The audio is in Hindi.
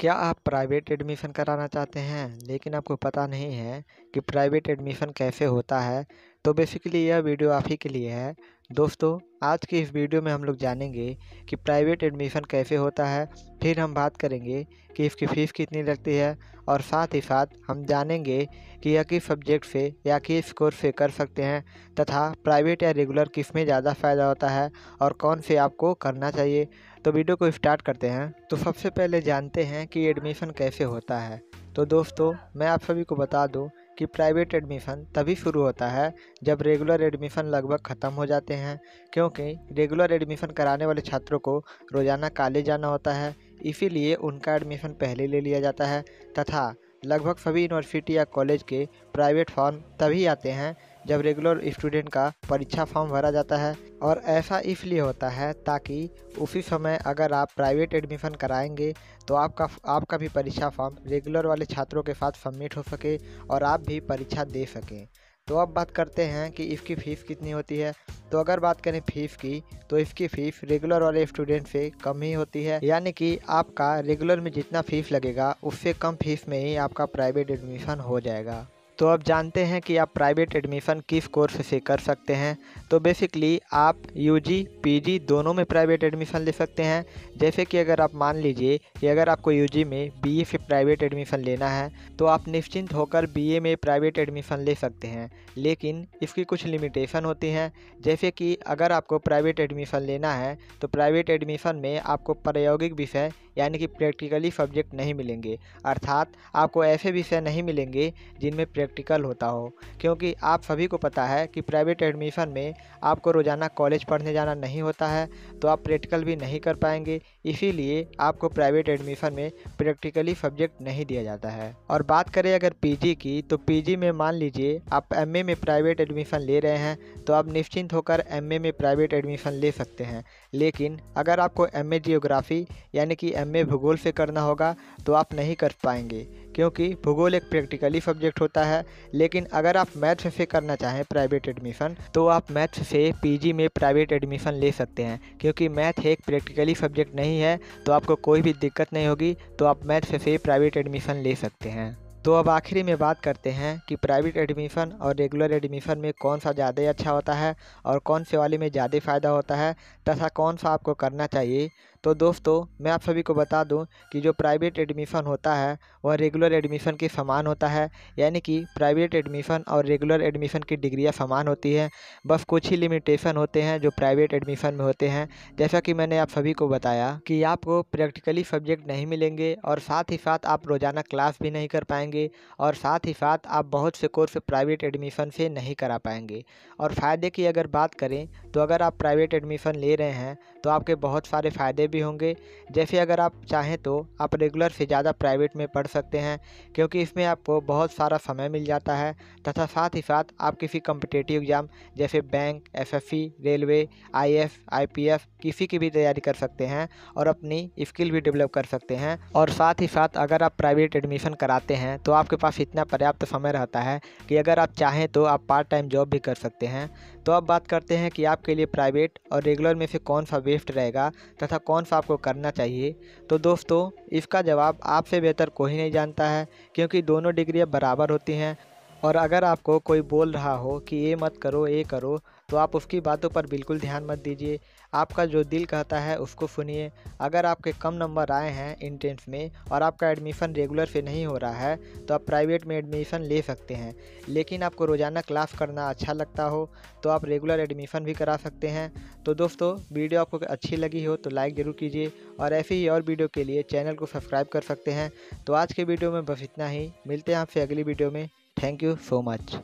क्या आप प्राइवेट एडमिशन कराना चाहते हैं लेकिन आपको पता नहीं है कि प्राइवेट एडमिशन कैसे होता है? तो बेसिकली यह वीडियो आप ही के लिए है। दोस्तों, आज की इस वीडियो में हम लोग जानेंगे कि प्राइवेट एडमिशन कैसे होता है। फिर हम बात करेंगे कि इसकी फ़ीस कितनी लगती है और साथ ही साथ हम जानेंगे कि यह किस सब्जेक्ट से या किस कोर्स से कर सकते हैं तथा प्राइवेट या रेगुलर किस में ज़्यादा फ़ायदा होता है और कौन से आपको करना चाहिए। तो वीडियो को स्टार्ट करते हैं। तो सबसे पहले जानते हैं कि एडमिशन कैसे होता है। तो दोस्तों, मैं आप सभी को बता दूं कि प्राइवेट एडमिशन तभी शुरू होता है जब रेगुलर एडमिशन लगभग ख़त्म हो जाते हैं, क्योंकि रेगुलर एडमिशन कराने वाले छात्रों को रोज़ाना कॉलेज जाना होता है। इसीलिए उनका एडमिशन पहले ले लिया जाता है तथा लगभग सभी यूनिवर्सिटी या कॉलेज के प्राइवेट फॉर्म तभी आते हैं जब रेगुलर स्टूडेंट का परीक्षा फॉर्म भरा जाता है। और ऐसा इसलिए होता है ताकि उसी समय अगर आप प्राइवेट एडमिशन कराएंगे तो आपका भी परीक्षा फॉर्म रेगुलर वाले छात्रों के साथ सबमिट हो सके और आप भी परीक्षा दे सकें। तो अब बात करते हैं कि इसकी फ़ीस कितनी होती है। तो अगर बात करें फ़ीस की, तो इसकी फ़ीस रेगुलर वाले स्टूडेंट से कम ही होती है, यानी कि आपका रेगुलर में जितना फ़ीस लगेगा उससे कम फ़ीस में ही आपका प्राइवेट एडमिशन हो जाएगा। तो अब जानते हैं कि आप प्राइवेट एडमिशन किस कोर्स से कर सकते हैं। तो बेसिकली आप यूजी पीजी दोनों में प्राइवेट एडमिशन ले सकते हैं। जैसे कि अगर आप मान लीजिए कि अगर आपको यूजी में बीए से प्राइवेट एडमिशन लेना है तो आप निश्चिंत होकर बीए में प्राइवेट एडमिशन ले सकते हैं, लेकिन इसकी कुछ लिमिटेशन होती हैं। जैसे कि अगर आपको प्राइवेट एडमिशन लेना है तो प्राइवेट एडमिशन में आपको प्रायोगिक विषय यानी कि प्रैक्टिकली सब्जेक्ट नहीं मिलेंगे, अर्थात आपको ऐसे विषय नहीं मिलेंगे जिनमें प्रैक्टिकल होता हो, क्योंकि आप सभी को पता है कि प्राइवेट एडमिशन में आपको रोज़ाना कॉलेज पढ़ने जाना नहीं होता है, तो आप प्रैक्टिकल भी नहीं कर पाएंगे। इसीलिए आपको प्राइवेट एडमिशन में प्रैक्टिकली सब्जेक्ट नहीं दिया जाता है। और बात करें अगर पीजी की, तो पीजी में मान लीजिए आप एमए में प्राइवेट एडमिशन ले रहे हैं तो आप निश्चिंत होकर एमए में प्राइवेट एडमिशन ले सकते हैं। लेकिन अगर आपको एमए जियोग्राफी यानी कि एमए भूगोल से करना होगा तो आप नहीं कर पाएंगे, क्योंकि भूगोल एक प्रैक्टिकली सब्जेक्ट होता है। लेकिन अगर आप मैथ्स से करना चाहें प्राइवेट एडमिशन तो आप मैथ्स से पीजी में प्राइवेट एडमिशन ले सकते हैं, क्योंकि मैथ एक प्रैक्टिकली सब्जेक्ट नहीं है तो आपको कोई भी दिक्कत नहीं होगी, तो आप मैथ्स से प्राइवेट एडमिशन ले सकते हैं। तो अब आखिरी में बात करते हैं कि प्राइवेट एडमिशन और रेगुलर एडमिशन में कौन सा ज़्यादा अच्छा होता है और कौन से वाले में ज़्यादा फ़ायदा होता है तथा कौन सा आपको करना चाहिए। तो दोस्तों, मैं आप सभी को बता दूं कि जो प्राइवेट एडमिशन होता है वह रेगुलर एडमिशन के समान होता है, यानी कि प्राइवेट एडमिशन और रेगुलर एडमिशन की डिग्रियां समान होती हैं। बस कुछ ही लिमिटेशन होते हैं जो प्राइवेट एडमिशन में होते हैं। जैसा कि मैंने आप सभी को बताया कि आपको प्रैक्टिकली सब्जेक्ट नहीं मिलेंगे और साथ ही साथ आप रोज़ाना क्लास भी नहीं कर पाएंगे और साथ ही साथ आप बहुत से कोर्स प्राइवेट एडमिशन से नहीं करा पाएंगे। और फ़ायदे की अगर बात करें तो अगर आप प्राइवेट एडमिशन ले रहे हैं तो आपके बहुत सारे फ़ायदे भी होंगे। जैसे अगर आप चाहें तो आप रेगुलर से ज़्यादा प्राइवेट में पढ़ सकते हैं, क्योंकि इसमें आपको बहुत सारा समय मिल जाता है तथा साथ ही साथ आप किसी कम्पिटिटिव एग्ज़ाम जैसे bank, SSC, railway, IAS, IPS किसी की भी तैयारी कर सकते हैं और अपनी स्किल भी डेवलप कर सकते हैं। और साथ ही साथ अगर आप प्राइवेट एडमिशन कराते हैं तो आपके पास इतना पर्याप्त समय रहता है कि अगर आप चाहें तो आप पार्ट टाइम जॉब भी कर सकते हैं। तो अब बात करते हैं कि आपके लिए प्राइवेट और रेगुलर में से कौन सा बेस्ट रहेगा तथा कौन सा आपको करना चाहिए। तो दोस्तों, इसका जवाब आपसे बेहतर कोई नहीं जानता है, क्योंकि दोनों डिग्रियां बराबर होती हैं। और अगर आपको कोई बोल रहा हो कि ये मत करो ये करो तो आप उसकी बातों पर बिल्कुल ध्यान मत दीजिए। आपका जो दिल कहता है उसको सुनिए। अगर आपके कम नंबर आए हैं एंट्रेंस में और आपका एडमिशन रेगुलर से नहीं हो रहा है तो आप प्राइवेट में एडमिशन ले सकते हैं। लेकिन आपको रोज़ाना क्लास करना अच्छा लगता हो तो आप रेगुलर एडमिशन भी करा सकते हैं। तो दोस्तों, वीडियो आपको अच्छी लगी हो तो लाइक ज़रूर कीजिए और ऐसे ही और वीडियो के लिए चैनल को सब्सक्राइब कर सकते हैं। तो आज के वीडियो में बस इतना ही। मिलते हैं आपसे अगली वीडियो में। Thank you so much.